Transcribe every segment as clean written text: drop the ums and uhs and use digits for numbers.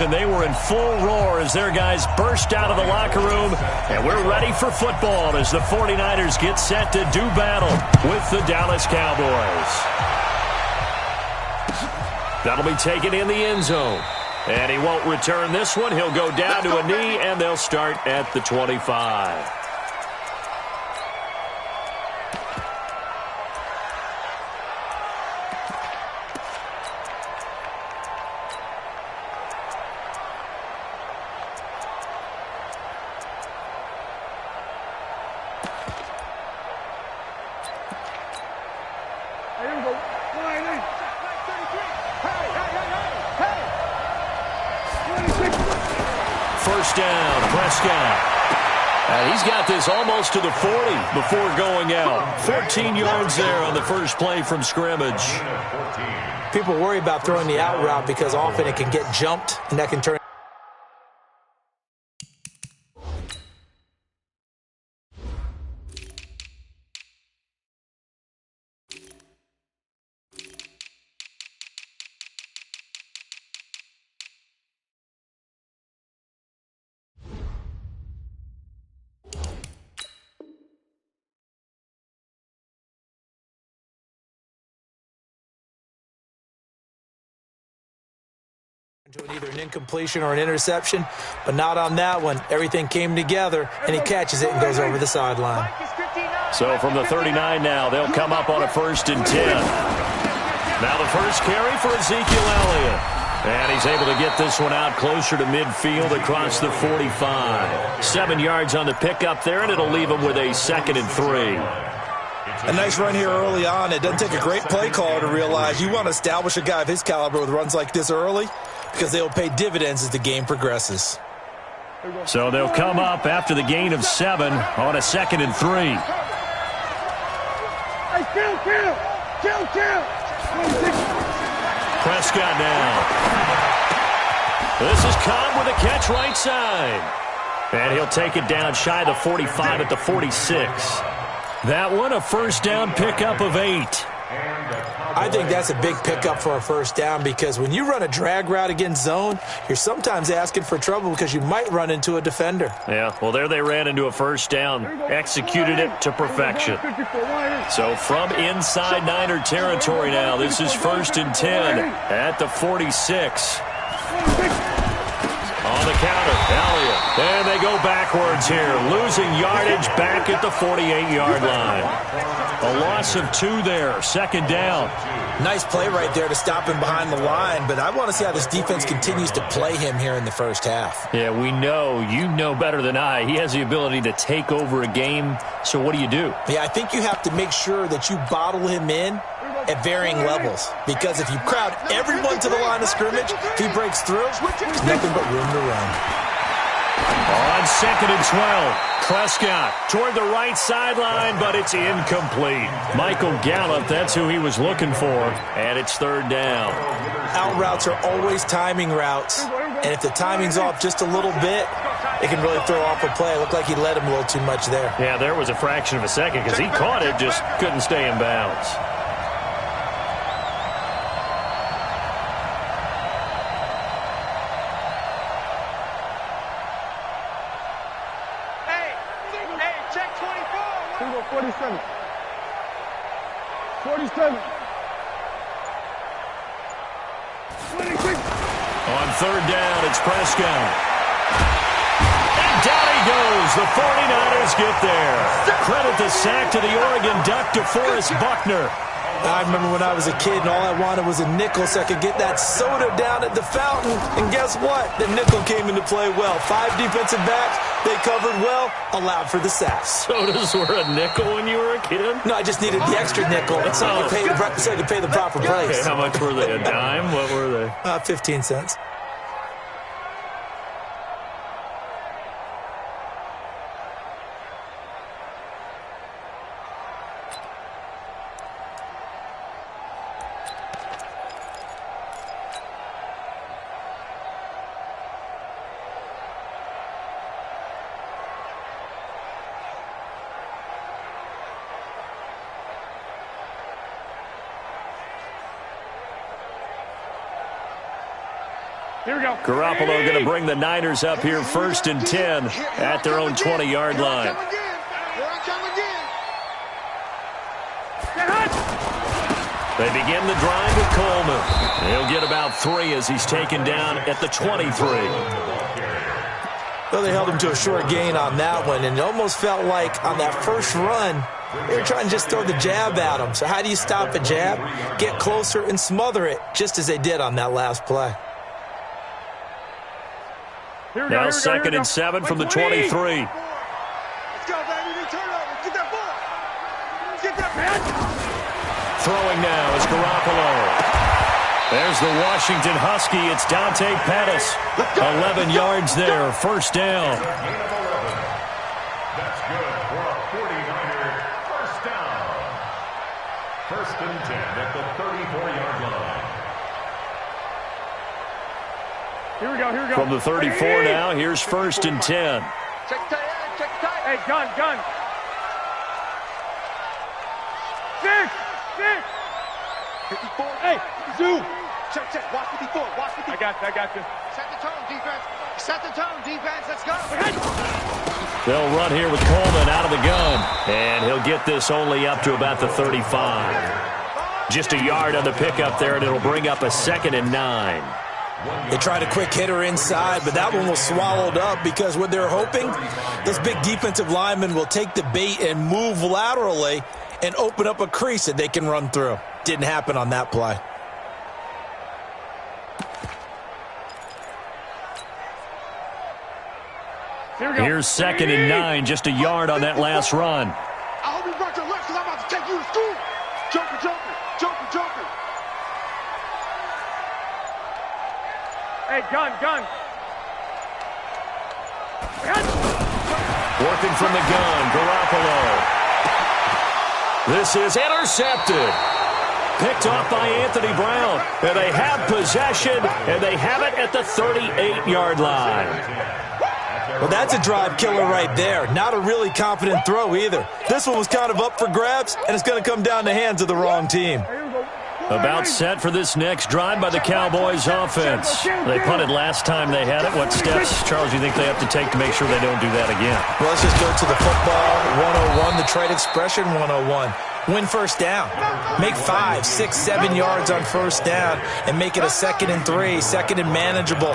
And they were in full roar as their guys burst out of the locker room. And we're ready for football as the 49ers get set to do battle with the Dallas Cowboys. That'll be taken in the end zone. And he won't return this one. He'll go down to a knee, and they'll start at the 25. First down, Prescott. And he's got this almost to the 40 before going out. 14 yards there on the first play from scrimmage. People worry about throwing the out route because often it can get jumped, and that can turn. To either an incompletion or an interception, but not on that one. Everything came together, and he catches it and goes over the sideline. So from the 39 now, they'll come up on a 1st and 10. Now the first carry for Ezekiel Elliott. And he's able to get this one out closer to midfield across the 45. 7 yards on the pickup there, and it'll leave him with a 2nd and 3. A nice run here early on. It doesn't take a great play caller to realize you want to establish a guy of his caliber with runs like this early, because they'll pay dividends as the game progresses. So they'll come up after the gain of 7 on a 2nd and 3. Prescott now. This is Cobb with a catch right side. And he'll take it down shy of the 45 at the 46. That one a first down pickup of 8. I think that's a big pickup for a first down because when you run a drag route against zone, you're sometimes asking for trouble because you might run into a defender. Yeah, well, there they ran into a first down, executed it to perfection. So from inside Niner territory now, this is 1st and 10 at the 46. On the counter, Elliott. And they go backwards here, losing yardage back at the 48-yard line. A loss of 2 there, 2nd down. Nice play right there to stop him behind the line, but I want to see how this defense continues to play him here in the first half. Yeah, we know. You know better than I. He has the ability to take over a game, so what do you do? Yeah, I think you have to make sure that you bottle him in at varying levels, because if you crowd everyone to the line of scrimmage, if he breaks through, there's nothing but room to run. On 2nd and 12, Prescott toward the right sideline, but it's incomplete. Michael Gallup, that's who he was looking for, and it's 3rd down. Out routes are always timing routes, and if the timing's off just a little bit, it can really throw off a play. It looked like he led him a little too much there. Yeah, there was a fraction of a second because he caught it, just couldn't stay in bounds. Check 24. 47. 47. 26. On 3rd down, it's Prescott. And down he goes. The 49ers get there. Credit the sack to the Oregon Duck, DeForest Buckner. I remember when I was a kid and all I wanted was a nickel so I could get that soda down at the fountain. And guess what? The nickel came into play well. 5 defensive backs, they covered well, allowed for the sacks. Sodas were a nickel when you were a kid? No, I just needed the extra nickel so I could pay the proper price. Okay, how much were they? A dime? What were they? 15 cents. Here we go. Garoppolo going to bring the Niners up here 1st and 10 at their own 20-yard line. They begin the drive with Coleman. He'll get about 3 as he's taken down at the 23. Well, they held him to a short gain on that one, and it almost felt like on that first run, they were trying to just throw the jab at him. So how do you stop a jab? Get closer and smother it, just as they did on that last play. Now 2nd and 7 from the 23. Let's go, baby. Turn over. Get that ball. Get that man. Throwing now is Garoppolo. There's the Washington Husky. It's Dante Pettis. 11 yards there. 1st down. That's good for a 49er 1st down. 1st and 10 at the 34-yard line. Here we go. Here we go. From the 34 now, here's 1st and 10. Check tight. Check tight. Hey, gun. 6. 54. Hey, Zoo. Check. Watch 54. Watch 54. I got you. Set the tone, defense. Set the tone, defense. Let's go. They'll run here with Coleman out of the gun. And he'll get this only up to about the 35. Just a yard on the pickup there, and it'll bring up a 2nd and 9. They tried a quick hitter inside, but that one was swallowed up because what they're hoping, this big defensive lineman will take the bait and move laterally and open up a crease that they can run through. Didn't happen on that play. Here's 2nd and 9, just a yard on that last run. I hope you brought your legs because I'm about to take you to school. Joker. Hey, gun. Working from the gun, Garoppolo. This is intercepted. Picked off by Anthony Brown. And they have possession, and they have it at the 38-yard line. Well, that's a drive killer right there. Not a really confident throw either. This one was kind of up for grabs, and it's going to come down the hands of the wrong team. About set for this next drive by the Cowboys offense. They punted last time they had it. What steps, Charles, do you think they have to take to make sure they don't do that again? Well, let's just go to the football 101, the trade expression 101. Win 1st down. Make 5, 6, 7 yards on 1st down and make it a 2nd and 3, 2nd and manageable.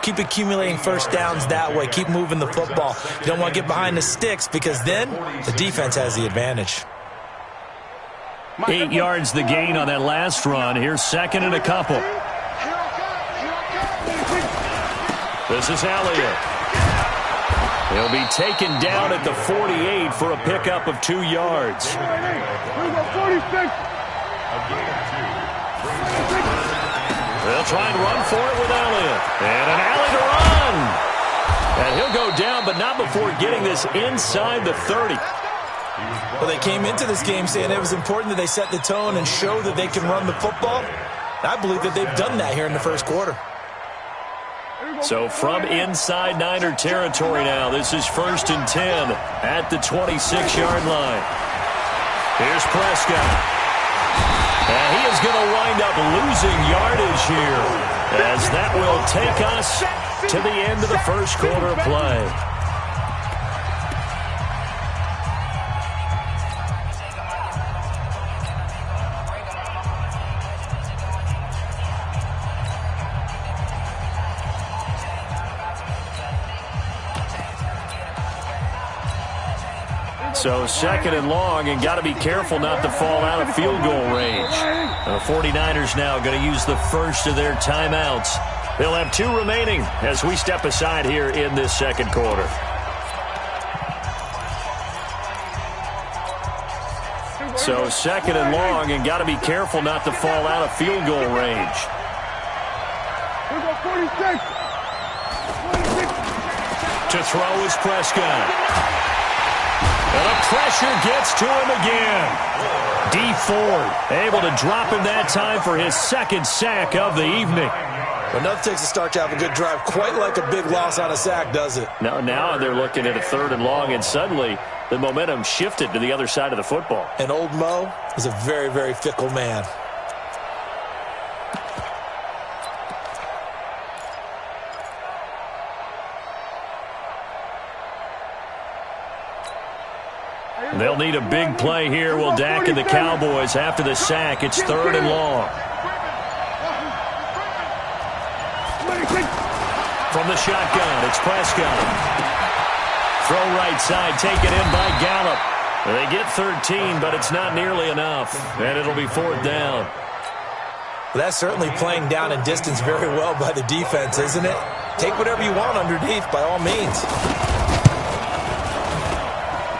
Keep accumulating 1st downs that way. Keep moving the football. You don't want to get behind the sticks because then the defense has the advantage. 8 yards the gain on that last run. Here's 2nd and a couple. This is Elliott. He'll be taken down at the 48 for a pickup of 2 yards. They'll try and run for it with Elliott. And an alley to run. And he'll go down, but not before getting this inside the 30. Well, they came into this game saying it was important that they set the tone and show that they can run the football. I believe that they've done that here in the 1st quarter. So from inside Niner territory now, this is 1st and 10 at the 26-yard line. Here's Prescott. And he is going to wind up losing yardage here, as that will take us to the end of the 1st quarter of play. So 2nd and long, and got to be careful not to fall out of field goal range. The 49ers now going to use the first of their timeouts. They'll have 2 remaining as we step aside here in this 2nd quarter. So 2nd and long, and got to be careful not to fall out of field goal range. To throw is Prescott. And the pressure gets to him again. D. Ford able to drop him that time for his 2nd sack of the evening. Well, nothing takes a start to have a good drive quite like a big loss on a sack, does it? Now they're looking at a 3rd and long, and suddenly the momentum shifted to the other side of the football. And old Mo is a very, very fickle man. They'll need a big play here. Will Dak and the Cowboys after the sack. It's 3rd and long. From the shotgun, it's Prescott. Throw right side, taken in by Gallup. They get 13, but it's not nearly enough. And it'll be 4th down. Well, that's certainly playing down and distance very well by the defense, isn't it? Take whatever you want underneath, by all means.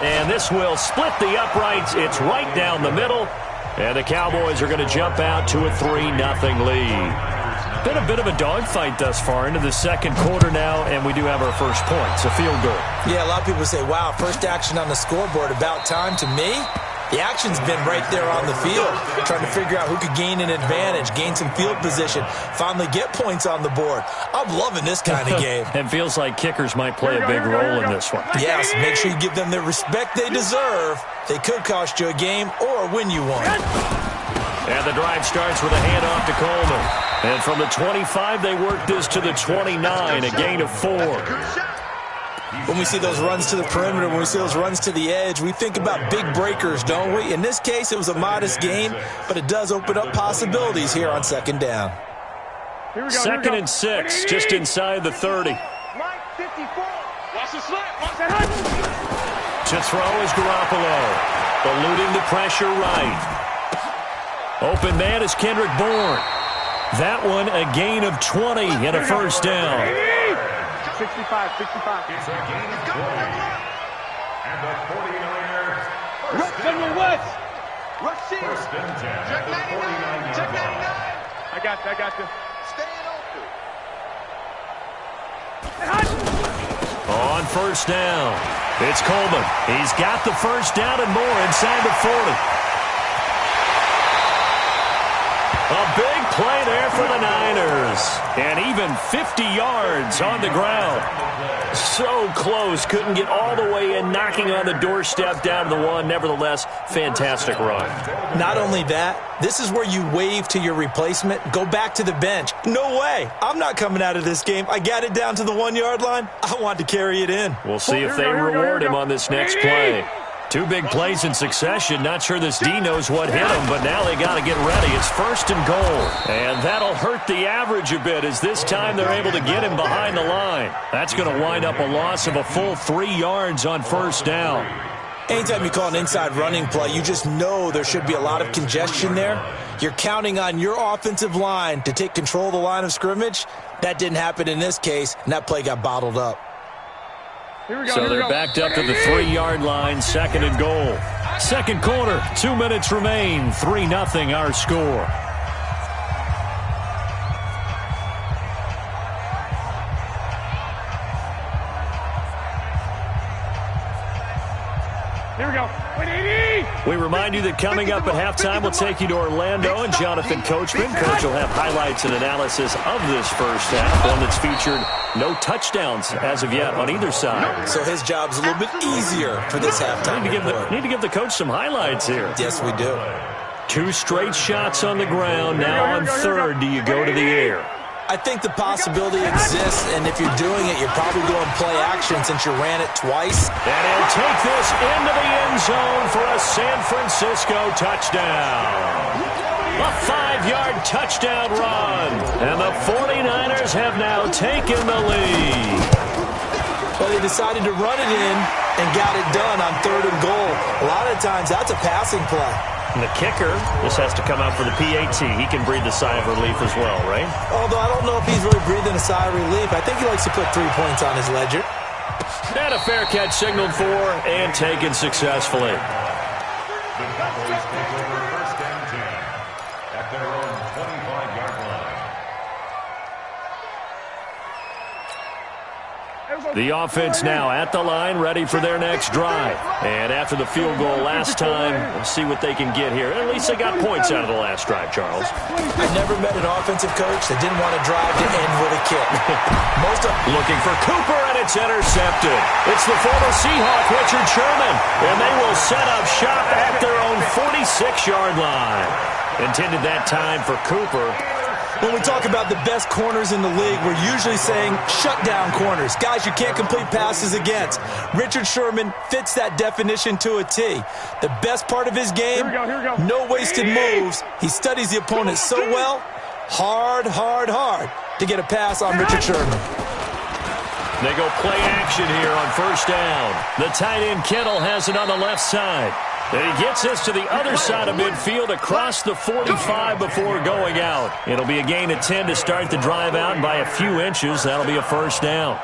And this will split the uprights. It's right down the middle. And the Cowboys are going to jump out to a 3-0 lead. Been a bit of a dogfight thus far into the second quarter now, and we do have our first points, a field goal. Yeah, a lot of people say, wow, first action on the scoreboard, about time. To me, the action's been right there on the field, trying to figure out who could gain an advantage, gain some field position, finally get points on the board. I'm loving this kind of game. It feels like kickers might play a big role in this one. Yes, make sure you give them the respect they deserve. They could cost you a game or win you one. And the drive starts with a handoff to Coleman. And from the 25, they work this to the 29, a gain of 4. When we see those runs to the perimeter, when we see those runs to the edge, we think about big breakers, don't we? In this case, it was a modest gain, but it does open up possibilities here on 2nd down. 2nd and 6, just inside the 30. Line 54. Watch the slip. Watch that. To throw is Garoppolo, eluding the pressure right. Open man is Kendrick Bourne. That one a gain of 20 and a 1st down. 65. It's a gain of 20. And the 49ers. Rush on your west. Rush here. 1st and 10. Check 99. Check 99. I got you. Staying open. On 1st down, it's Coleman. He's got the 1st down and more inside the 40. A big play there for the Niners. And even 50 yards on the ground. So close. Couldn't get all the way in, knocking on the doorstep down to the 1. Nevertheless, fantastic run. Not only that, this is where you wave to your replacement, go back to the bench. No way. I'm not coming out of this game. I got it down to the 1-yard line. I want to carry it in. We'll see if they reward him on this next play. 2 big plays in succession. Not sure this D knows what hit him, but now they got to get ready. It's 1st and goal. And that'll hurt the average a bit as this time they're able to get him behind the line. That's going to wind up a loss of a full 3 yards on 1st down. Anytime you call an inside running play, you just know there should be a lot of congestion there. You're counting on your offensive line to take control of the line of scrimmage. That didn't happen in this case, and that play got bottled up. So they're backed up to the 3-yard line, 2nd and goal. Second quarter, 2 minutes remain, 3-0 our score. Here we go. We remind you that coming up at halftime, we'll take you to Orlando and Jonathan Coachman. Coach will have highlights and analysis of this first half, one that's featured no touchdowns as of yet on either side. So his job's a little bit easier for this halftime. Need to give the coach some highlights here. Yes, we do. 2 straight shots on the ground. Now on 3rd, do you go to the air? I think the possibility exists, and if you're doing it, you're probably going play action since you ran it twice. And he'll take this into the end zone for a San Francisco touchdown. A 5-yard touchdown run. And the 49ers have now taken the lead. Well, they decided to run it in and got it done on 3rd and goal. A lot of times, that's a passing play. And the kicker, this has to come out for the PAT. He can breathe a sigh of relief as well, right? Although I don't know if he's really breathing a sigh of relief. I think he likes to put 3 points on his ledger. And a fair catch signaled for and taken successfully. The Cowboys take over 1st and 10 at their own 25-yard line. The offense now at the line, ready for their next drive. And after the field goal last time, we'll see what they can get here. At least they got points out of the last drive, Charles. I never met an offensive coach that didn't want to drive to end with a kick. Looking for Cooper, and it's intercepted. It's the former Seahawk, Richard Sherman, and they will set up shop at their own 46-yard line. Intended that time for Cooper. When we talk about the best corners in the league, we're usually saying shutdown corners, guys you can't complete passes against. Richard Sherman fits that definition to a T. The best part of his game, no wasted moves. He studies the opponent so well, hard to get a pass on Richard Sherman. They go play action here on first down. The tight end Kittle has it on the left side. And he gets this to the other side of midfield across the 45 before going out. It'll be a gain of 10 to start the drive out, and by a few inches, that'll be a first down.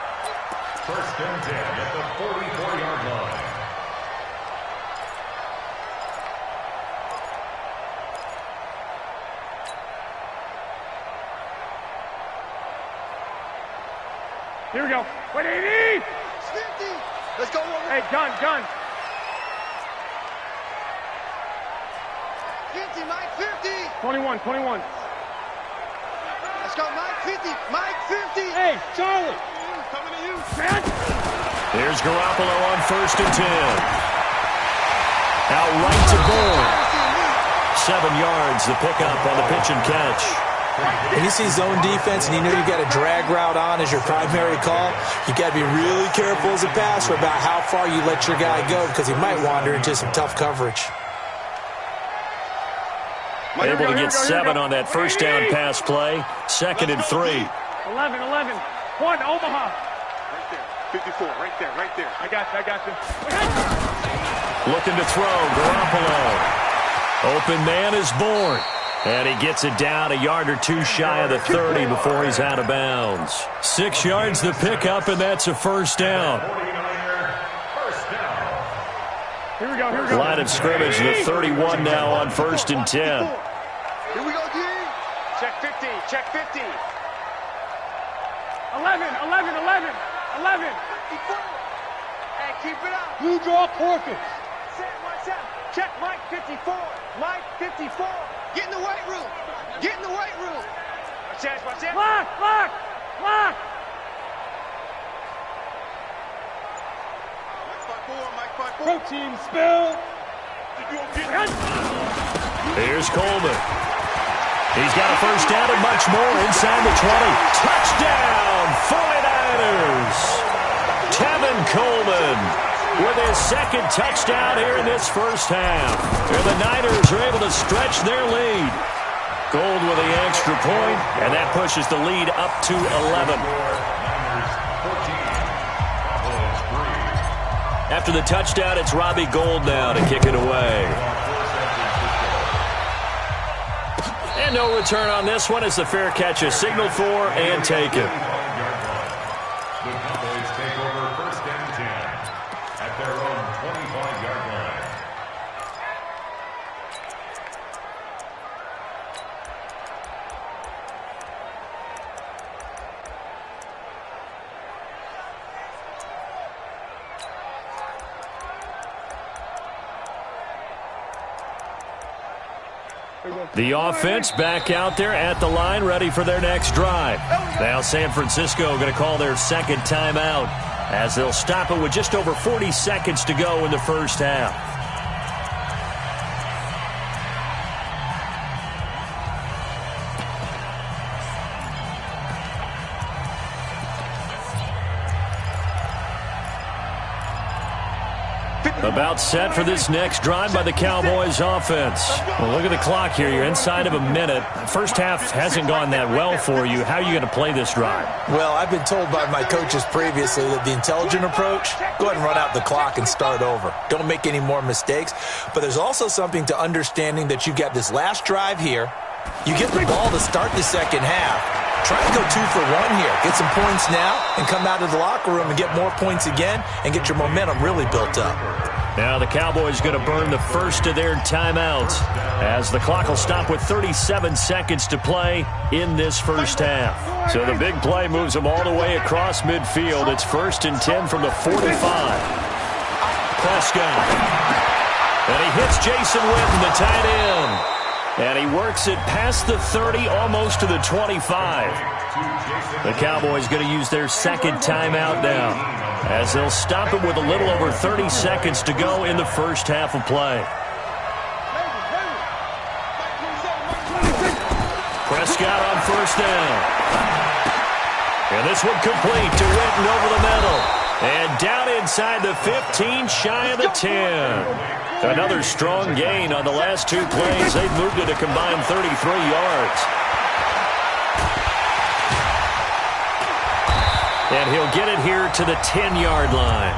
First and 10 at the 44-yard line. Here we go. 180! Let's go. Hey, gun. 50, Mike 50. 21. Let's go, Mike 50. Mike 50. Hey, Charlie. Coming to you. Man. Here's Garoppolo on first and 10. Out right to Bourne. 7 yards, the pickup on the pitch and catch. When you see zone defense and you know you've got a drag route on as your primary call, you got to be really careful as a passer about how far you let your guy go because he might wander into some tough coverage. Able to get 7 on that first down pass play. 2nd and 3. 11. 1, Omaha. Right there. 54, right there. I got you. Looking to throw, Garoppolo. Open man is Bourne. And he gets it down a yard or two shy of the 30 before he's out of bounds. 6 yards the pickup, and that's a first down. Here we go. Line of scrimmage, the 31 now on first and 10. Here we go, D. Check 50. 11. 54. Hey, keep it up. Blue draw Corpus. Watch out. Check Mike 54. Mike 54. Get in the weight room. Watch that. Lock. Mike 54. Protein spill. Here's Coleman. He's got a first down and much more inside the 20. Touchdown, 49ers. Tevin Coleman with his second touchdown here in this first half. And the Niners are able to stretch their lead. Gold with the extra point, and that pushes the lead up to 11. After the touchdown, it's Robbie Gould now to kick it away. And no return on this one as the fair catch is signaled for and taken. The Cowboys take over first and 10 at their own 25-yard line. The offense back out there at the line, ready for their next drive. Now San Francisco going to call their second timeout as they'll stop it with just over 40 seconds to go in the first half. About set for this next drive by the Cowboys offense. Well, look at the clock here. You're inside of a minute. First half hasn't gone that well for you. How are you going to play this drive? Well, I've been told by my coaches previously that the intelligent approach, go ahead and run out the clock and start over. Don't make any more mistakes. But there's also something to understanding that you got this last drive here. You get the ball to start the second half. Try to go 2 for 1 here. Get some points now and come out of the locker room and get more points again and get your momentum really built up. Now the Cowboys going to burn the first of their timeouts as the clock will stop with 37 seconds to play in this first half. So the big play moves them all the way across midfield. It's first and 10 from the 45. Prescott. And he hits Jason Witten, the tight end. And he works it past the 30, almost to the 25. The Cowboys going to use their second timeout now, as they'll stop it with a little over 30 seconds to go in the first half of play. Prescott on first down. And this one complete to Witten over the middle. And down inside the 15, shy of the 10. Another strong gain on the last two plays. They've moved it a combined 33 yards. And he'll get it here to the 10-yard line.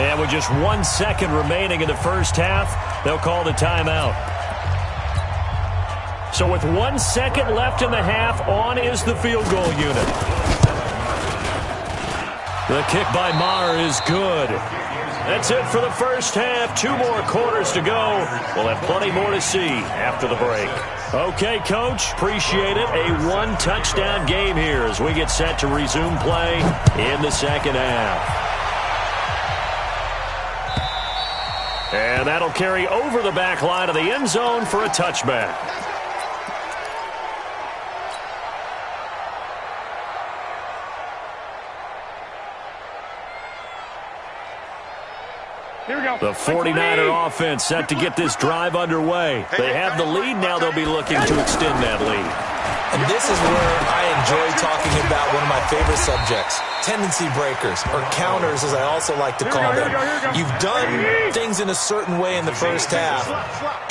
And with just 1 second remaining in the first half, they'll call the timeout. So with 1 second left in the half, on is the field goal unit. The kick by Maher is good. That's it for the first half. 2 more quarters to go. We'll have plenty more to see after the break. Okay, Coach, appreciate it. A 1-touchdown game here as we get set to resume play in the second half. And that'll carry over the back line of the end zone for a touchback. Here we go. The 49er offense set to get this drive underway. They have the lead. Now they'll be looking to extend that lead. And this is where I enjoy talking about one of my favorite subjects, tendency breakers, or counters as I also like to call them. You've done things in a certain way in the first half,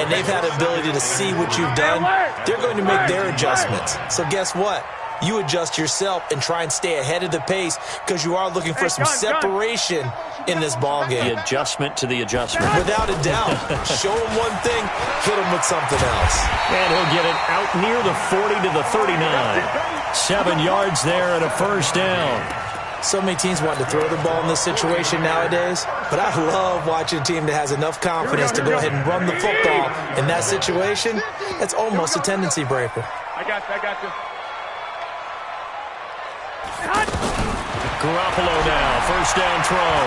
and they've had the ability to see what you've done. They're going to make their adjustments. So guess what? You adjust yourself and try and stay ahead of the pace because you are looking for some separation in this ball game. The adjustment to the adjustment. Without a doubt. Show him one thing, hit him with something else. And he'll get it out near the 40 to the 39. 7 yards there and a first down. So many teams want to throw the ball in this situation nowadays, but I love watching a team that has enough confidence to go ahead and run the football. In that situation, that's almost a tendency breaker. I got you. Garoppolo now, first down throw.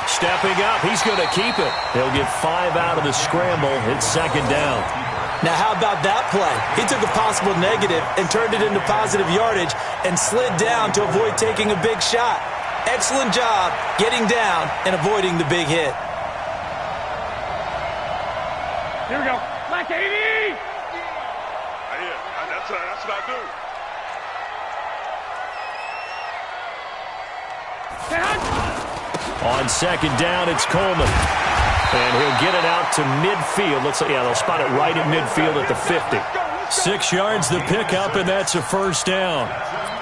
Stepping up, he's going to keep it. He'll get 5 out of the scramble. It's second down. Now, how about that play? He took a possible negative and turned it into positive yardage and slid down to avoid taking a big shot. Excellent job getting down and avoiding the big hit. Here we go. Like 80! That's what I do. On second down, it's Coleman. And he'll get it out to midfield. They'll spot it right at midfield at the 50. 6 yards the pickup, and that's a first down.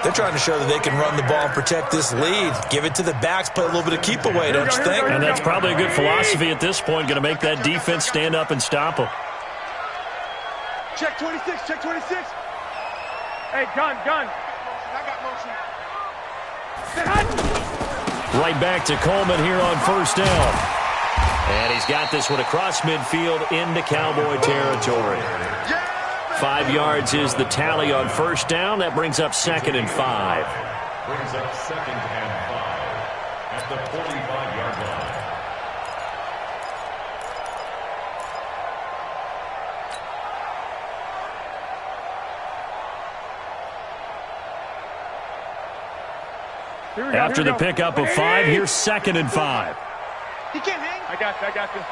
They're trying to show that they can run the ball and protect this lead. Give it to the backs, play a little bit of keep away, don't you think? And that's probably a good philosophy at this point, going to make that defense stand up and stop them. Check 26, check 26. Hey, gun. I got motion. Right back to Coleman here on first down. And he's got this one across midfield into Cowboy territory. 5 yards is the tally on first down. That brings up 2nd and 5. Brings up 2nd and 5 at the 45-yard line. After the pickup of 5, here's 2nd and 5. He can't hang. I got you.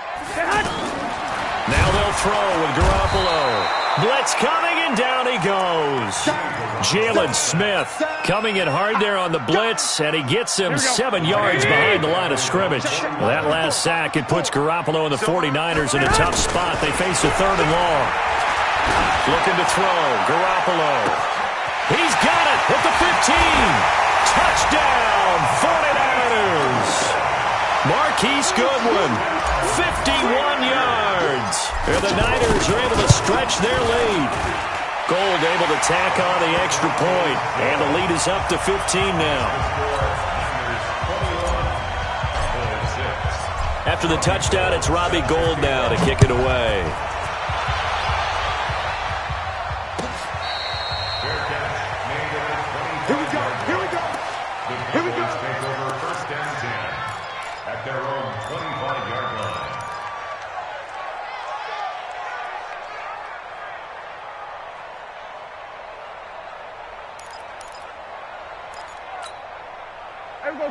Now they'll throw with Garoppolo. Blitz coming, and down he goes. Jalen Smith coming in hard there on the blitz, and he gets him 7 yards behind the line of scrimmage. Well, that last sack, it puts Garoppolo and the 49ers in a tough spot. They face a 3rd and long. Looking to throw. Garoppolo. He's got it at the 15. Touchdown, 49ers. Marquise Goodwin, 51 yards. And the Niners are able to stretch their lead. Gold able to tack on the extra point. And the lead is up to 15 now. After the touchdown, it's Robbie Gould now to kick it away. Their own 25-yard line.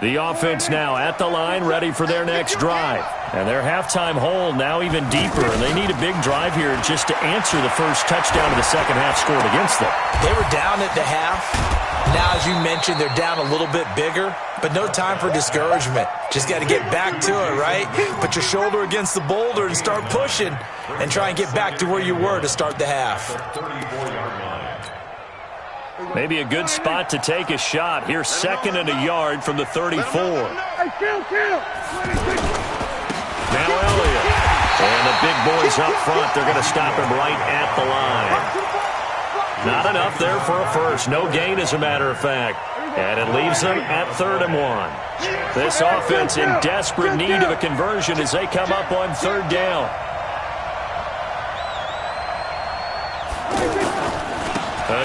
The offense now at the line, ready for their next drive. And their halftime hole now even deeper, and they need a big drive here just to answer the first touchdown of the second half scored against them. They were down at the half. Now, as you mentioned, they're down a little bit bigger, but no time for discouragement. Just got to get back to it, right? Put your shoulder against the boulder and start pushing and try and get back to where you were to start the half. Maybe a good spot to take a shot. Here's 2nd and a yard from the 34. Now Elliott. And the big boys up front, they're going to stop him right at the line. Not enough there for a first. No gain, as a matter of fact. And it leaves them at 3rd and 1. This offense in desperate need of a conversion as they come up on 3rd down.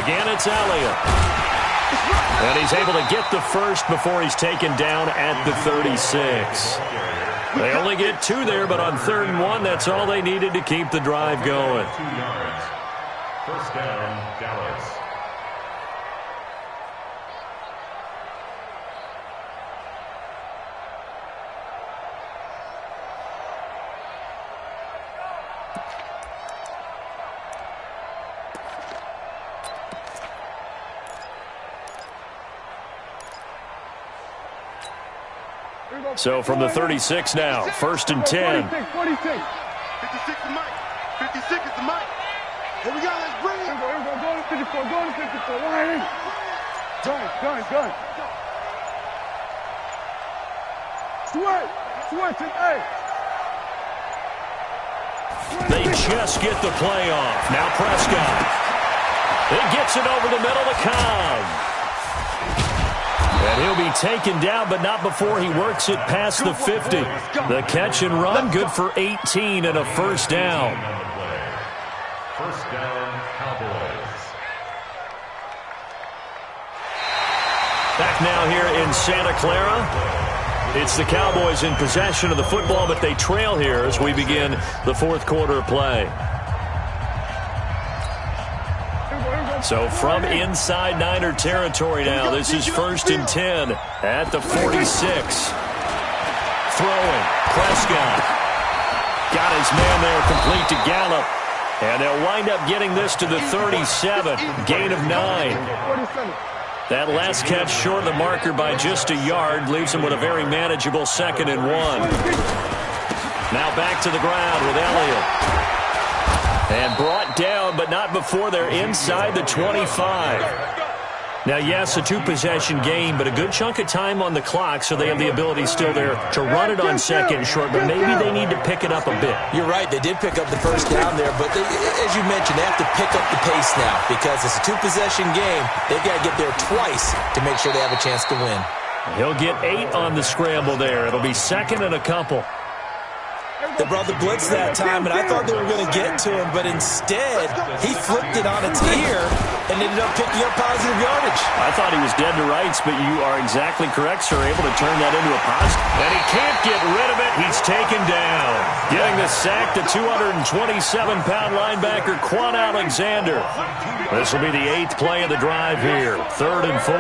Again, it's Elliott. And he's able to get the first before he's taken down at the 36. They only get 2 there, but on 3rd and 1, that's all they needed to keep the drive going. 2 yards. First down, Dallas. So from the 36 now, 1st and 10. 56 to Mike. 56 is the Mike. Here we go, let's bring it. Here we go, go to 54, go to 54. Line. Gun. Switch it, hey. They just get the play off. Now Prescott. He gets it over the middle to Cobb. And he'll be taken down, but not before he works it past the 50. The catch and run, good for 18 and a first down. First down, Cowboys. Back now here in Santa Clara. It's the Cowboys in possession of the football, but they trail here as we begin the 4th quarter play. So from inside Niner territory now, this is 1st and 10 at the 46. Throwing, Prescott. Got his man there complete to Gallup. And they'll wind up getting this to the 37, gain of 9. That last catch short of the marker by just a yard leaves them with a very manageable 2nd and 1. Now back to the ground with Elliott. And brought down, but not before they're inside the 25. Now, yes, a 2-possession game, but a good chunk of time on the clock, so they have the ability still there to run it on 2nd and short, but maybe they need to pick it up a bit. You're right. They did pick up the first down there, but as you mentioned, they have to pick up the pace now because it's a 2-possession game. They've got to get there twice to make sure they have a chance to win. He'll get 8 on the scramble there. It'll be 2nd and a couple. They brought the blitz that time, and I thought they were going to get to him, but instead, he flipped it on its ear and ended up picking up positive yardage. I thought he was dead to rights, but you are exactly correct, sir. Able to turn that into a positive. And he can't get rid of it. He's taken down. Getting the sack to 227-pound linebacker Quan Alexander. This will be the 8th play of the drive here. 3rd and 4.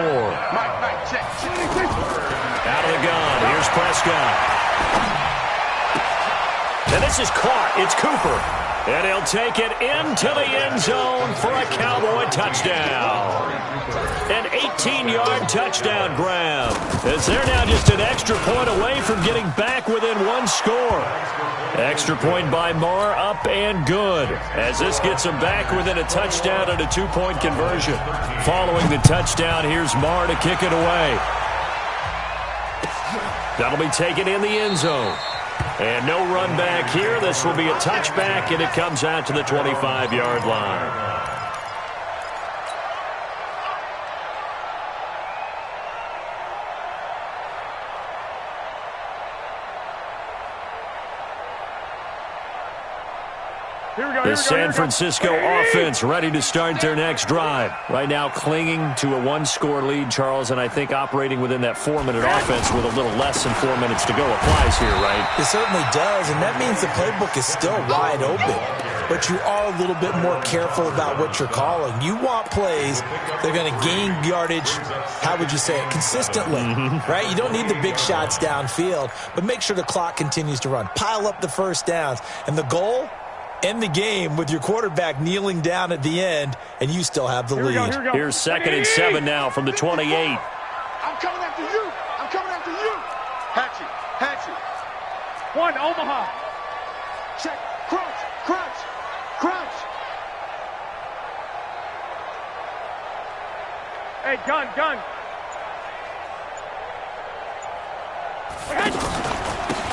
Out of the gun. Here's Prescott. And this is caught. It's Cooper. And he'll take it into the end zone for a Cowboy touchdown. An 18-yard touchdown grab. As they're now just an extra point away from getting back within 1 score. Extra point by Marr, up and good. As this gets them back within a touchdown and a 2-point conversion. Following the touchdown, here's Marr to kick it away. That'll be taken in the end zone. And no run back here. This will be a touchback, and it comes out to the 25-yard line. The San Francisco offense ready to start their next drive. Right now clinging to a 1-score lead, Charles, and I think operating within that 4-minute offense with a little less than 4 minutes to go applies here, right? It certainly does, and that means the playbook is still wide open. but you are a little bit more careful about what you're calling. You want plays that are going to gain yardage, how would you say it, consistently, right? You don't need the big shots downfield, but make sure the clock continues to run. Pile up the first downs. And the goal, end the game with your quarterback kneeling down at the end, and you still have the lead. Here's 2nd and 7 now from the 28. I'm coming after you. I'm coming after you. Hatchet. 1, Omaha. Check. Crunch. Hey, gun.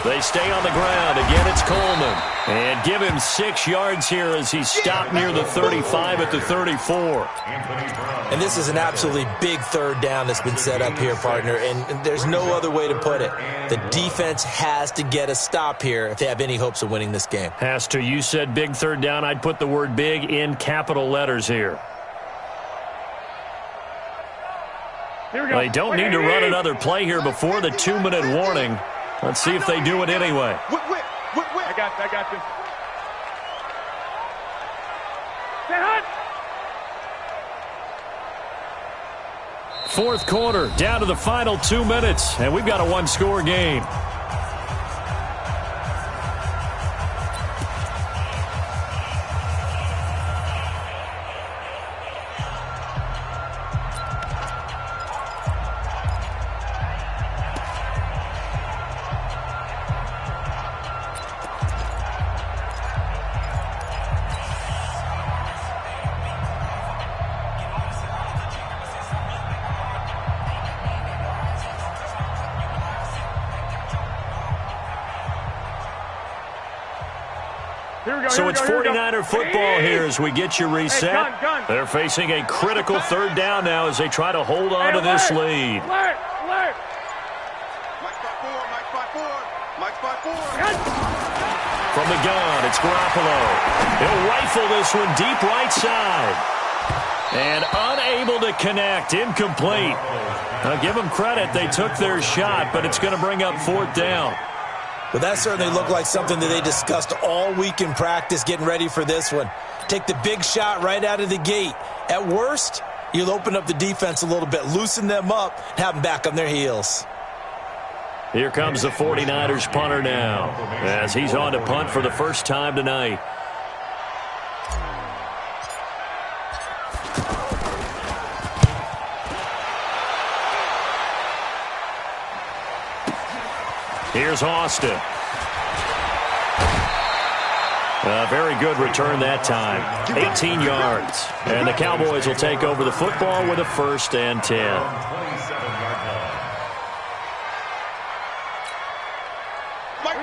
They stay on the ground. Again, it's Coleman. And give him 6 yards here as he's stopped near the 35 at the 34. And this is an absolutely big third down that's been set up here, partner, and there's no other way to put it. The defense has to get a stop here if they have any hopes of winning this game. Has to. You said big third down. I'd put the word big in capital letters here. They don't need to run another play here before the 2-minute warning. Let's see if they do it anyway. I got this. Fourth quarter, down to the final 2 minutes, and we've got a one-score game. So it's 49er football here as we get you reset. They're facing a critical third down now as they try to hold on to this lead. Alert. Mike's by four. From the gun, it's Garoppolo. He'll rifle this one deep right side. And unable to connect, incomplete. Now give them credit, they took their shot, but it's going to bring up 4th down. Well, that certainly looked like something that they discussed all week in practice getting ready for this one. Take the big shot right out of the gate. At worst, you'll open up the defense a little bit, loosen them up, and have them back on their heels. Here comes the 49ers punter now as he's on to punt for the first time tonight. Here's Austin. A very good return that time. 18 yards. And the Cowboys will take over the football with a 1st and 10.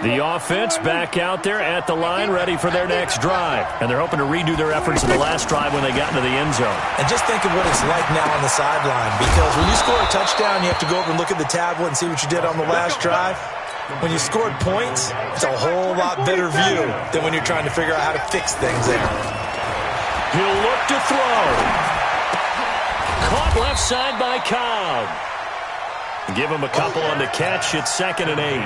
The offense back out there at the line, ready for their next drive. And they're hoping to redo their efforts in the last drive when they got into the end zone. And just think of what it's like now on the sideline, because when you score a touchdown, you have to go over and look at the tablet and see what you did on the last drive. When you scored points, it's a whole lot better view than when you're trying to figure out how to fix things there. He'll look to throw. Caught left side by Cobb. Give him a couple on the catch. It's 2nd and 8.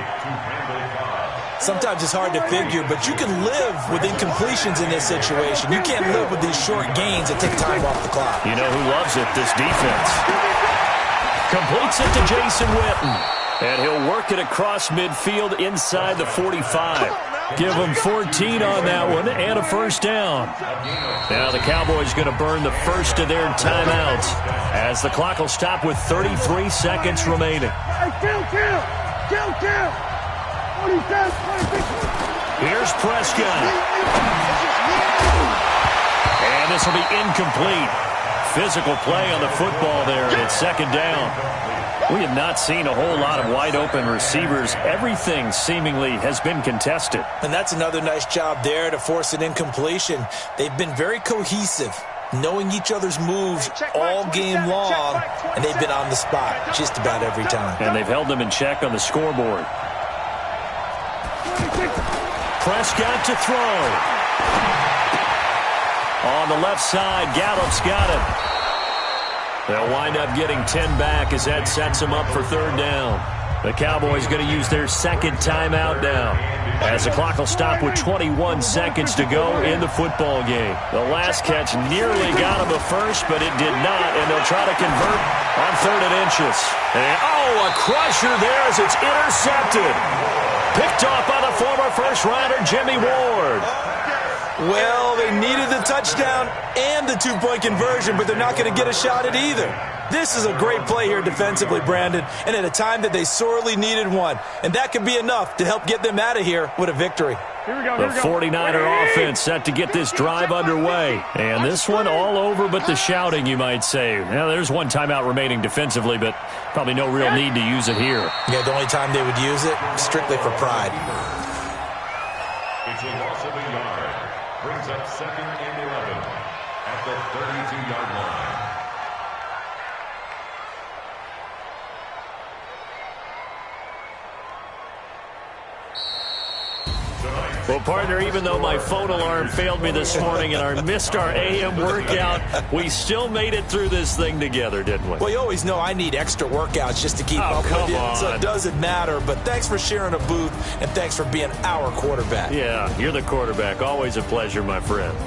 Sometimes it's hard to figure, but you can live with incompletions in this situation. You can't live with these short gains that take time off the clock. You know who loves it? This defense. Completes it to Jason Witten. And he'll work it across midfield inside the 45. Give him 14 on that one and a 1st down. Now the Cowboys going to burn the first of their timeouts as the clock will stop with 33 seconds remaining. Kill. Here's Prescott. And this will be incomplete. Physical play on the football there, and it's 2nd down. We have not seen a whole lot of wide-open receivers. Everything seemingly has been contested. And that's another nice job there to force an incompletion. They've been very cohesive, knowing each other's moves all game long, and they've been on the spot just about every time. And they've held them in check on the scoreboard. Prescott to throw. On the left side, Gallup's got it. They'll wind up getting 10 back as that sets them up for 3rd down. The Cowboys going to use their second timeout now, as the clock will stop with 21 seconds to go in the football game. The last catch nearly got him a first, but it did not, and they'll try to convert on 3rd and inches. And, a crusher there as it's intercepted. Picked off by the former first-rounder Jimmy Ward. Well, they needed the touchdown and the 2-point conversion, but they're not going to get a shot at either. This is a great play here defensively, Brandon, and at a time that they sorely needed one. And that could be enough to help get them out of here with a victory. The 49er offense set to get this drive underway. And this one all over but the shouting, you might say. Now, there's one timeout remaining defensively, but probably no real need to use it here. Yeah, the only time they would use it, strictly for pride. It's a loss of a yard. Brings up 2nd and 11 at the 32-yard line. Well, partner, even though my phone alarm failed me this morning and I missed our AM workout, we still made it through this thing together, didn't we? Well, you always know I need extra workouts just to keep up with you, so it doesn't matter. But thanks for sharing a booth, and thanks for being our quarterback. Yeah, you're the quarterback. Always a pleasure, my friend.